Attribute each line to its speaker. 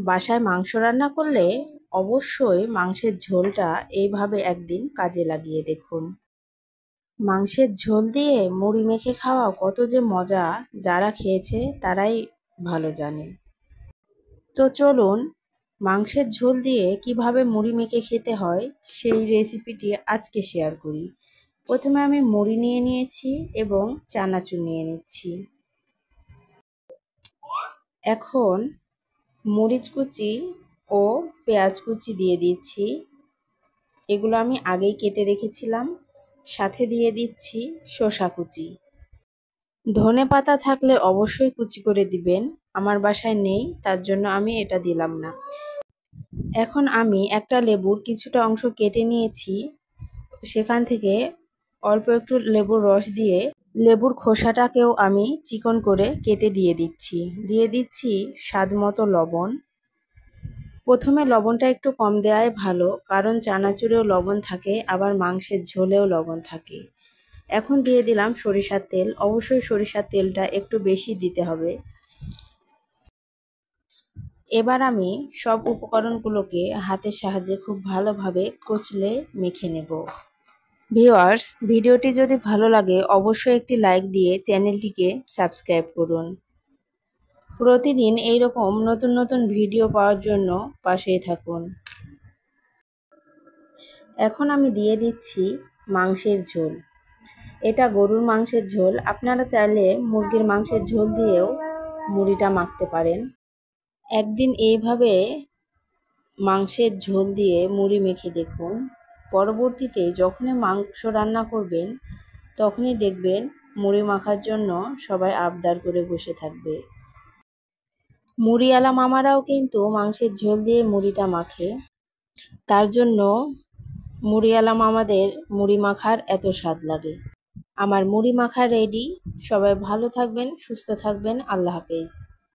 Speaker 1: বাসায় মাংস রান্না করলে অবশ্যই মাংসের ঝোলটা এইভাবে একদিন কাজে লাগিয়ে দেখুন। মাংসের ঝোল দিয়ে মুড়ি মেখে খাওয়া কত যে মজা, যারা খেয়েছে তারাই ভালো জানে। তো চলুন মাংসের ঝোল দিয়ে কিভাবে মুড়ি মেখে খেতে হয় সেই রেসিপিটি আজকে শেয়ার করি। প্রথমে আমি মুড়ি নিয়ে নিয়েছি এবং চানাচুর নিয়ে নিচ্ছি। এখন মরিচ কুচি ও পেঁয়াজ কুচি দিয়ে দিচ্ছি। এগুলো আমি আগেই কেটে রেখেছিলাম। সাথে দিয়ে দিচ্ছি শসা কুচি। ধনে পাতা থাকলে অবশ্যই কুচি করে দিবেন, আমার বাসায় নেই তার জন্য আমি এটা দিলাম না। এখন আমি একটা লেবুর কিছুটা অংশ কেটে নিয়েছি, সেখান থেকে অল্প একটু লেবুর রস দিয়ে লেবুর খোসাটাকেও আমি চিকন করে কেটে দিয়ে দিচ্ছি স্বাদ মতো লবণ। প্রথমে লবণটা একটু কম দেওয়াই ভালো, কারণ চানাচুরেও লবণ থাকে, আবার মাংসের ঝোলেও লবণ থাকে। এখন দিয়ে দিলাম সরিষার তেল। অবশ্যই সরিষার তেলটা একটু বেশি দিতে হবে। এবার আমি সব উপকরণগুলোকে হাতের সাহায্যে খুব ভালোভাবে কচলে মেখে নেব। ভিউয়ার্স, ভিডিওটি যদি ভালো লাগে অবশ্যই একটি লাইক দিয়ে চ্যানেলটিকে সাবস্ক্রাইব করুন। প্রতিদিন এইরকম নতুন নতুন ভিডিও পাওয়ার জন্য পাশেই থাকুন। এখন আমি দিয়ে দিচ্ছি মাংসের ঝোল। এটা গরুর মাংসের ঝোল, আপনারা চাইলে মুরগির মাংসের ঝোল দিয়েও মুড়িটা মাখতে পারেন। একদিন এইভাবে মাংসের ঝোল দিয়ে মুড়ি মেখে দেখুন। পরবর্তীতে যখনই মাংস রান্না করবেন তখনই দেখবেন মুড়ি মাখার জন্য সবাই আবদার করে বসে থাকবে। মুড়িওয়ালা মামারাও কিন্তু মাংসের ঝোল দিয়ে মুড়িটা মাখে, তার জন্য মুড়িওয়ালা মামাদের মুড়ি মাখার এত স্বাদ লাগে। আমার মুড়ি মাখা রেডি। সবাই ভালো থাকবেন, সুস্থ থাকবেন। আল্লাহ হাফেজ।